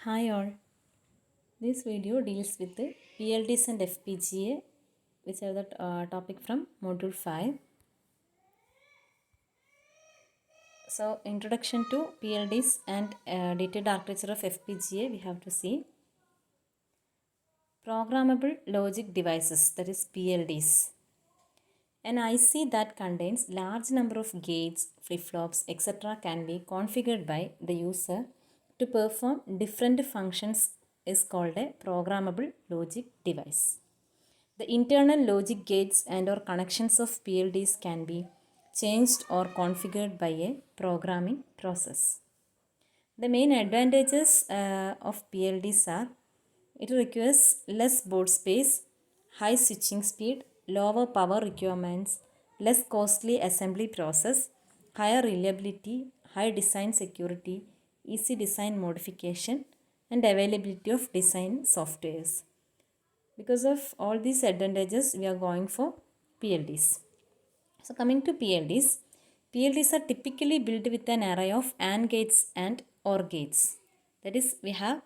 Hi all. This video deals with the PLDs and FPGA, which are the topic from Module 5. So, introduction to PLDs and detailed architecture of FPGA, we have to see. Programmable Logic Devices, that is PLDs. An IC that contains large number of gates, flip-flops, etc. can be configured by the user to perform different functions is called a programmable logic device. The internal logic gates and or connections of PLDs can be changed or configured by a programming process. The main advantages of PLDs are it requires less board space, high switching speed, lower power requirements, less costly assembly process, higher reliability, high design security, easy design modification, and availability of design softwares. Because of all these advantages, we are going for PLDs. So coming to PLDs, PLDs are typically built with an array of AND gates and OR gates. That is, we are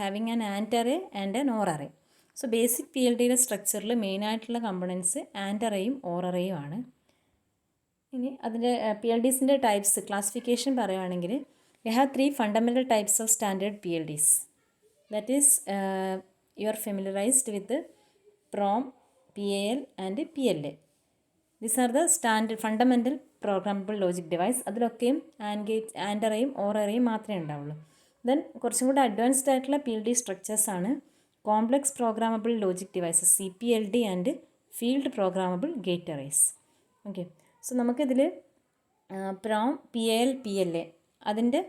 having an AND array and an OR array. So basic PLDയുടെ സ്ട്രക്ചറിൽ മെയിനായിട്ടുള്ള components and അറേയും or അറേയും ആണ്. ഇനി അതിൻ്റെ PLDസിൻ്റെ types classification പറയുകയാണെങ്കിൽ we have three fundamental types of standard PLDs. That is, you are familiarized with the PROM, PAL and PLA. These are the standard fundamental programmable logic device. അതിലൊക്കെയും and gate and അറേയും or അറേയും മാത്രമേ ഉണ്ടാവുള്ളൂ. Then കുറച്ചും കൂടി advanced ആയിട്ടുള്ള PLD structures ആണ് complex programmable logic devices CPLD and field programmable gate arrays. Okay, so നമുക്കിതിൽ PROM, PAL, PLA അതിൻ്റെ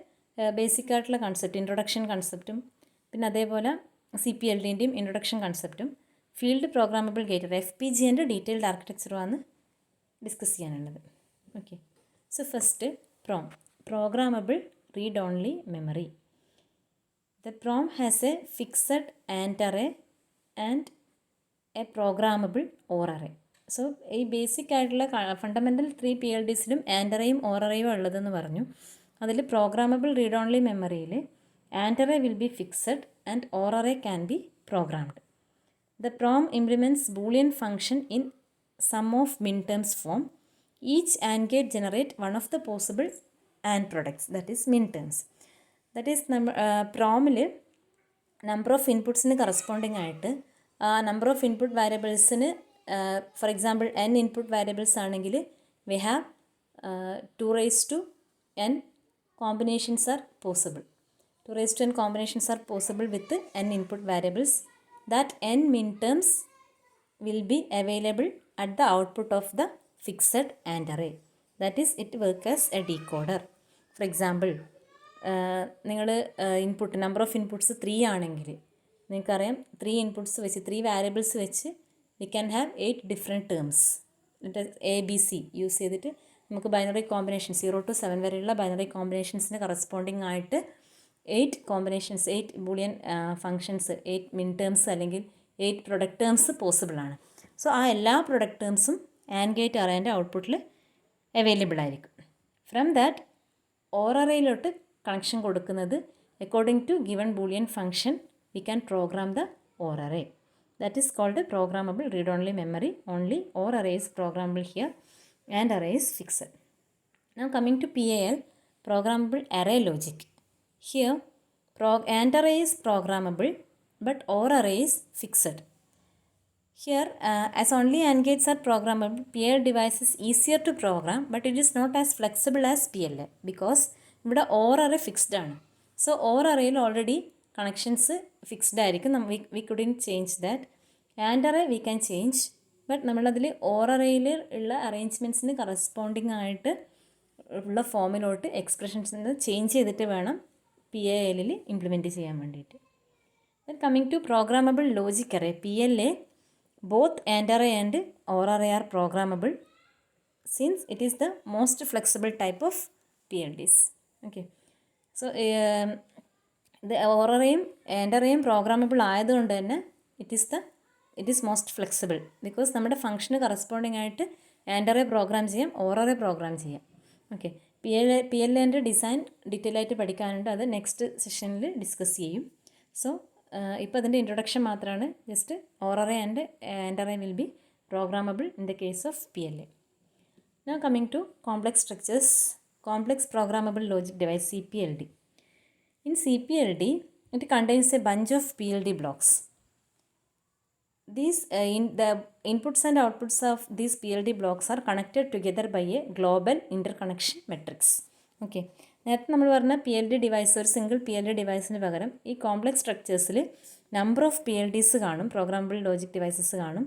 ബേസിക് ആയിട്ടുള്ള കൺസെപ്റ്റ് ഇൻട്രൊഡക്ഷൻ കൺസെപ്റ്റും പിന്നെ അതേപോലെ CPLDൻ്റെയും ഇൻട്രൊഡക്ഷൻ കൺസെപ്റ്റും ഫീൽഡ് പ്രോഗ്രാമബിൾ ഗേറ്റ് അറേ FPGAൻ്റെ ഡീറ്റെയിൽഡ് ആർക്കിടെക്ചറുമാണ് ഡിസ്കസ് ചെയ്യാനുള്ളത്. Okay, so first PROM, programmable read only memory. The PROM has a fixed AND array and a programmable OR array. So ഈ ബേസിക് ആയിട്ടുള്ള ഫണ്ടമെൻ്റൽ 3 PLDസിലും ആൻഡ് അറേയും or അറേയും ഉള്ളതെന്ന് പറഞ്ഞു. അതിൽ programmable read only മെമ്മറിയിൽ and array will be fixed and or array can be programmed. The PROM implements Boolean function in sum of minterms form. Each AND gate generate one of the possible AND products, that is minterms. That is, PROMിൽ number of ഇൻപുട്സിന് corresponding ആയിട്ട് number of input വേരിയബിൾസിന് for example n input variables ആണെങ്കിൽ we have 2n combinations are possible. 2n combinations are possible with n input variables. That n minterms will be available at the output of the fixed AND array. That is, it works as a decoder. For example, നിങ്ങൾ input number of inputs 3 ആണെങ്കിൽ നിങ്ങൾക്കറിയാം 3 inputs വെച്ച് 3 variables വെച്ച് we can have 8 different terms. ABC use ചെയ്തിട്ട് നമുക്ക് binary combination 0 to 7 വരെയുള്ള binary കോമ്പിനേഷൻസിന് corresponding ആയിട്ട് 8 combinations 8 Boolean functions 8 മിൻ ടേംസ് അല്ലെങ്കിൽ 8 പ്രൊഡക്റ്റ് ടേംസ് പോസിബിൾ ആണ്. സോ ആ എല്ലാ പ്രൊഡക്റ്റ് ടേംസും ആൻഡ് ഗേറ്റ് അറേൻ്റെ ഔട്ട്പുട്ടിൽ അവൈലബിൾ ആയിരിക്കും. ഫ്രം ദാറ്റ് ഓർ അറേയിലോട്ട് കണക്ഷൻ കൊടുക്കുന്നത് according to given boolean function we can program the or array. That is called programmable read only memory. Only or array is programmable here and array is fixed. Now coming to PAL, programmable array logic. Here, AND array is programmable, but OR array is fixed. Here, as only AND gates are programmable, PAL device is easier to program, but it is not as flexible as PLA because ഇവിടെ OR array fixed ആണ്. So OR arrayയിൽ already connections fixed ആയിരിക്കും. We couldn't change that. AND array we can change, but നമ്മളതിൽ OR arrayയിൽ ഉള്ള അറേഞ്ച്മെൻറ്റ്സിന് corresponding ആയിട്ട് ഉള്ള ഫോമിലോട്ട് എക്സ്പ്രഷൻസിന് change ചെയ്തിട്ട് വേണം PALൽ implement ചെയ്യാൻ വേണ്ടിയിട്ട്. Then coming to programmable logic array PLA, both and array and or array are programmable since it is the most flexible type of PLDs. Okay, so or അറേയും and അറേയും programmable ആയതുകൊണ്ട് തന്നെ it is most flexible because നമ്മുടെ ഫംഗ്ഷന് corresponding ആയിട്ട് and array program ചെയ്യാം, or array program ചെയ്യാം. Okay, P L എൻ്റെ ഡിസൈൻ ഡീറ്റെയിൽ ആയിട്ട് പഠിക്കാനുണ്ട്, അത് നെക്സ്റ്റ് സെഷനിൽ ഡിസ്കസ് ചെയ്യും. സോ ഇപ്പോൾ അതിൻ്റെ ഇൻട്രൊഡക്ഷൻ മാത്രമാണ്. Just OR array and AND array will be programmable in the case of PLA. Now coming to complex structures, complex programmable logic device CPLD. In CPLD, it contains a bunch of PLD blocks. These in the inputs and outputs of these PLD blocks are connected together by a global interconnection matrix. Okay. നേരത്തെ നമ്മൾ പറഞ്ഞ PLD device, ഒരു single PLD ഡിവൈസിന് പകരം ഈ complex സ്ട്രക്ചേഴ്സിൽ number of PLDs കാണും, programmable logic devices കാണും.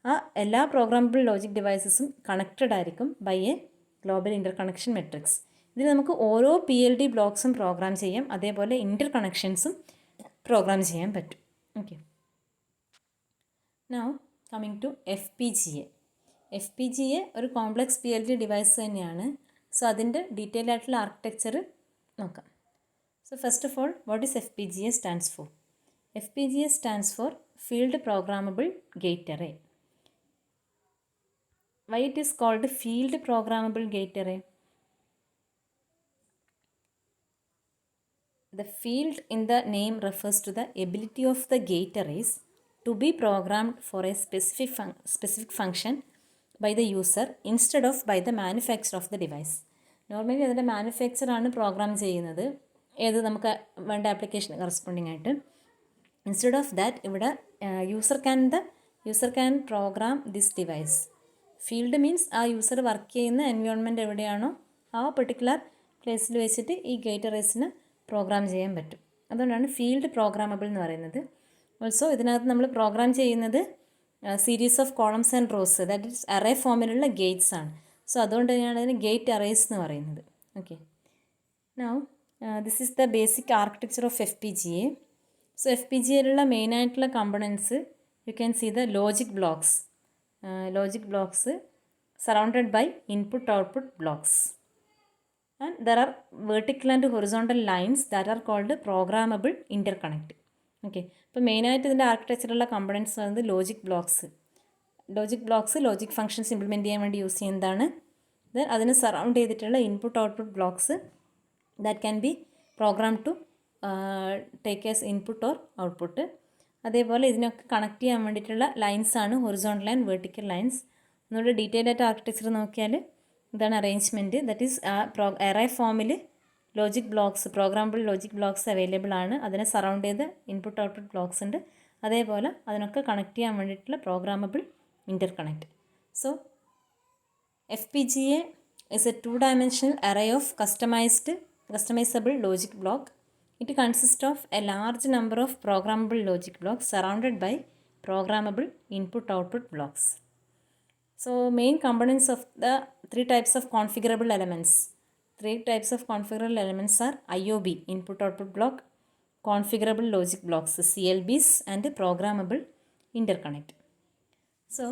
ആ എല്ലാ പ്രോഗ്രാമബിൾ ലോജിക് ഡിവൈസസും കണക്റ്റഡ് ആയിരിക്കും ബൈ എ ഗ്ലോബൽ ഇൻ്റർകണക്ഷൻ മെട്രിക്സ്. ഇതിൽ നമുക്ക് ഓരോ PLD ബ്ലോക്സും പ്രോഗ്രാം ചെയ്യാം, അതേപോലെ ഇൻ്റർ കണക്ഷൻസും പ്രോഗ്രാം ചെയ്യാൻ പറ്റും. Okay. Now coming to FPGA. FPGA ഒരു കോംപ്ലക്സ് PLD ഡിവൈസ് തന്നെയാണ്. സോ അതിൻ്റെ ഡീറ്റെയിൽ ആയിട്ടുള്ള ആർക്കിടെക്ചർ നോക്കാം. So first of all, what is FPGA stands for? FPGA stands for field programmable gate array. Why it is called field programmable gate array? The field in the name refers to the ability of the gate arrays to be programmed for a specific function by the user instead of by the manufacturer of the device. Normally അതിൻ്റെ manufacture ആണ് program ചെയ്യുന്നത്, ഏത് നമുക്ക് വേണ്ട application corresponding ആയിട്ട്. Instead of that ഇവിടെ user can program this device. Field means ആ user work ചെയ്യുന്ന എൻവയോൺമെൻറ്റ് എവിടെയാണോ ആ പെർട്ടിക്കുലർ പ്ലേസിൽ വെച്ചിട്ട് ഈ ഗേറ്റ് അറേസിന് പ്രോഗ്രാം ചെയ്യാൻ പറ്റും. അതുകൊണ്ടാണ് ഫീൽഡ് പ്രോഗ്രാമബിൾ എന്ന് പറയുന്നത്. ഓൾസോ ഇതിനകത്ത് നമ്മൾ പ്രോഗ്രാം ചെയ്യുന്നത് series of columns and rows, that is array ഫോമിലുള്ള ഗേറ്റ്സ് ആണ്. സോ അതുകൊണ്ട് തന്നെയാണ് അതിന് ഗേറ്റ് അറേസ് എന്ന് പറയുന്നത്. Okay. Now this is the basic architecture of FPGA. So FPGAയിലുള്ള മെയിനായിട്ടുള്ള components you can see the logic blocks. Logic blocks surrounded by input-output blocks, and there are vertical and horizontal lines that are called programmable interconnect. Okay, അപ്പോൾ മെയിനായിട്ട് ഇതിൻ്റെ ആർക്കിടെക്ചറുള്ള components പറയുന്നത് logic blocks logic functions implement ചെയ്യാൻ വേണ്ടി use ചെയ്യുന്നതാണ്. Then അതിന് surround ചെയ്തിട്ടുള്ള input output blocks that can be program to take as input or output. അതേപോലെ ഇതിനൊക്കെ കണക്ട് ചെയ്യാൻ വേണ്ടിയിട്ടുള്ള ലൈൻസാണ് ഹൊറിസോണ്ടൽ ആൻഡ് വെർട്ടിക്കൽ ലൈൻസ്. ഒന്നുകൂടെ ഡീറ്റെയിൽ ആയിട്ട് ആർക്കിടെക്ചർ നോക്കിയാൽ ഇതാണ് അറേഞ്ച്മെൻറ്റ്. ദറ്റ് ഈസ് എറേ ഫോമിൽ logic blocks, programmable logic blocks available ആണ്. അതിനെ സറൗണ്ട് ചെയ്ത് ഇൻപുട്ട് ഔട്ട്പുട്ട് ബ്ലോക്സ് ഉണ്ട്. അതേപോലെ അതിനൊക്കെ കണക്ട് ചെയ്യാൻ വേണ്ടിയിട്ടുള്ള programmable interconnect. So FPGA is a two-dimensional array of customizable logic block. It consists of a large number of programmable logic blocks surrounded by programmable input-output blocks. So main components of the three types of configurable elements. Three types of configurable elements are IOB, input-output block, configurable logic blocks, CLBs, and programmable interconnect. So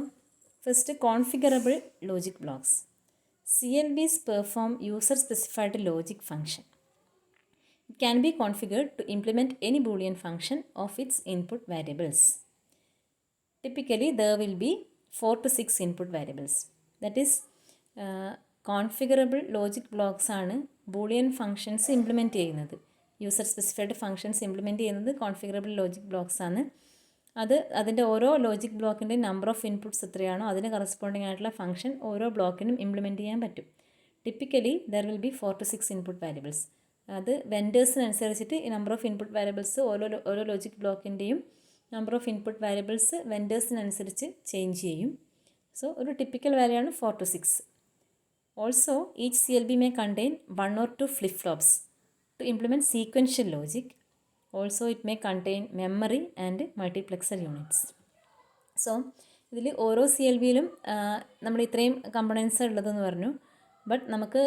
first, configurable logic blocks. CLBs perform user-specified logic function. It can be configured to implement any Boolean function of its input variables. Typically, there will be 4 to 6 input variables. That is, configurable logic blocks ആണ് Boolean functions implement ചെയ്യുന്നത്. User specified functions implement ചെയ്യുന്നത് configurable logic blocks ആണ്. അതിൻ്റെ ഓരോ logic ബ്ലോക്കിൻ്റെ number of inputs എത്രയാണോ അതിന് corresponding ആയിട്ടുള്ള function ഓരോ ബ്ലോക്കിനും ഇംപ്ലിമെൻറ്റ് ചെയ്യാൻ പറ്റും. Typically there will be 4 to 6 input variables. അത് വെൻഡേഴ്സിനനുസരിച്ചിട്ട് ഈ നമ്പർ ഓഫ് ഇൻപുട്ട് വാരിയബിൾസ് ഓരോ ലോജിക് ബ്ലോക്കിൻ്റെയും നമ്പർ ഓഫ് ഇൻപുട്ട് വാരിയബിൾസ് വെൻഡേഴ്സിനനുസരിച്ച് ചേഞ്ച് ചെയ്യും. സോ ഒരു ടിപ്പിക്കൽ വാല്യൂ ആണ് 4 to 6. Also each CLB may contain 1 or 2 flip-flops to implement sequential logic. Also it may contain memory and multiplexer units. So ഇതിൽ ഓരോ CLBയിലും നമ്മൾ ഇത്രയും കമ്പണൻസ് ഉള്ളതെന്ന് പറഞ്ഞു. ബട്ട് നമുക്ക്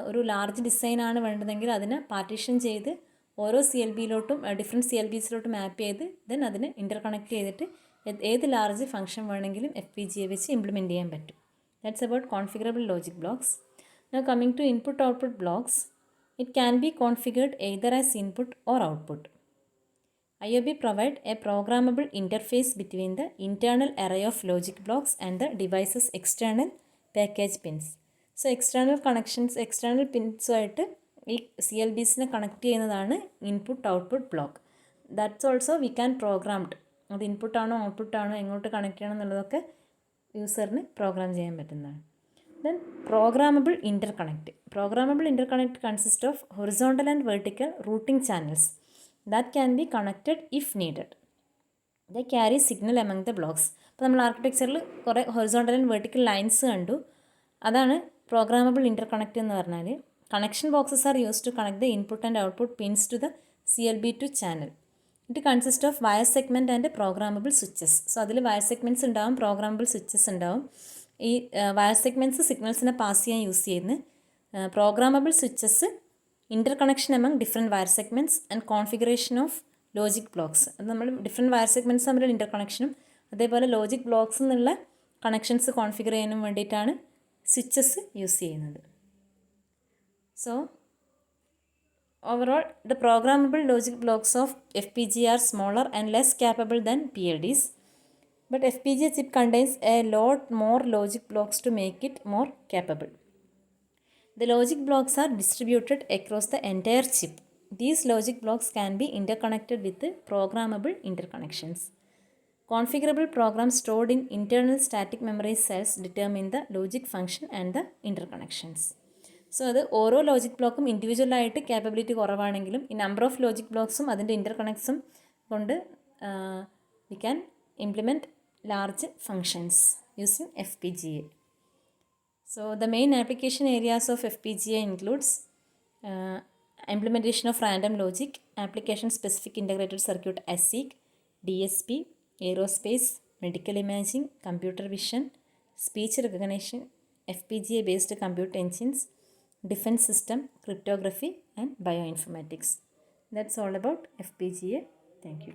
ഒരു ലാർജ് ഡിസൈനാണ് വേണ്ടതെങ്കിൽ അതിനെ പാർട്ടീഷൻ ചെയ്ത് ഓരോ CLBയിലോട്ടും ഡിഫറെൻറ്റ് CLBസിലോട്ടും മാപ്പ് ചെയ്ത് ദെൻ അതിനെ ഇൻ്റർകണക്ട് ചെയ്തിട്ട് ഏത് ലാർജ് ഫംഗ്ഷൻ വേണമെങ്കിലും FPGA വെച്ച് ഇംപ്ലിമെൻറ്റ് ചെയ്യാൻ പറ്റും. That's about configurable logic blocks. Now coming to input output blocks. It can be configured either as input or output. IOB provide a programmable interface between the internal array of logic blocks and the device's external package pins. So external connections, external പിൻസുമായിട്ട് ഈ CLBsനെ connect ചെയ്യുന്നതാണ് input output block. That's also we can programmed. അത് ഇൻപുട്ടാണോ ഔട്ട്പുട്ടാണോ എങ്ങോട്ട് connect ചെയ്യണം എന്നുള്ളതൊക്കെ യൂസറിന് program ചെയ്യാൻ പറ്റുന്നതാണ്. Then programmable interconnect. Programmable interconnect consist of horizontal and vertical routing channels that can be connected if needed. The carry signal among the blocks. അപ്പോൾ നമ്മൾ ആർക്കിടെക്ചറിൽ കുറേ ഹൊറിസോണ്ടൽ ആൻഡ് വെർട്ടിക്കൽ ലൈൻസ് കണ്ടു. അതാണ് പ്രോഗ്രാമബിൾ ഇൻ്റർകണക്റ്റ് എന്ന് പറഞ്ഞാൽ. Connection boxes are use to connect the input and output pins to the CLB2 channel. It consist of wire segment and programmable switches. So അതിൽ wire segments ഉണ്ടാവും, programmable switches ഉണ്ടാവും. ഈ wire segments സിഗ്നൽസിനെ pass ചെയ്യാൻ use ചെയ്യുന്ന programmable switches interconnection among different wire segments and configuration of logic blocks. അത് നമ്മൾ different wire segments തമ്മിലുള്ള ഇൻ്റർ കണക്ഷനും അതേപോലെ ലോജിക് ബ്ലോക്സ് എന്നുള്ള കണക്ഷൻസ് കോൺഫിഗർ ചെയ്യാനും വേണ്ടിയിട്ടാണ് സ്വിച്ചസ് യൂസ് ചെയ്യുന്നത്. So overall, the programmable logic blocks of FPGA are smaller and less capable than PLDs. But FPGA chip contains a lot more logic blocks to make it more capable. The logic blocks are distributed across the entire chip. These logic blocks can be interconnected with the programmable interconnections. Configurable programs stored in internal static memory cells determine the logic function and the interconnections. So അത് ഓരോ logic ബ്ലോക്കും ഇൻഡിവിജ്വലായിട്ട് capability കുറവാണെങ്കിലും ഈ number of logic ബ്ലോക്സും അതിൻ്റെ ഇൻ്റർകണക്ട്സും കൊണ്ട് we can implement large functions using FPGA. So the main application areas of FPGA includes implementation of random logic, application specific integrated circuit ASIC, DSP, aerospace, medical imaging, computer vision, speech recognition, FPGA based compute engines, defense system, cryptography and bioinformatics. That's all about FPGA. Thank you.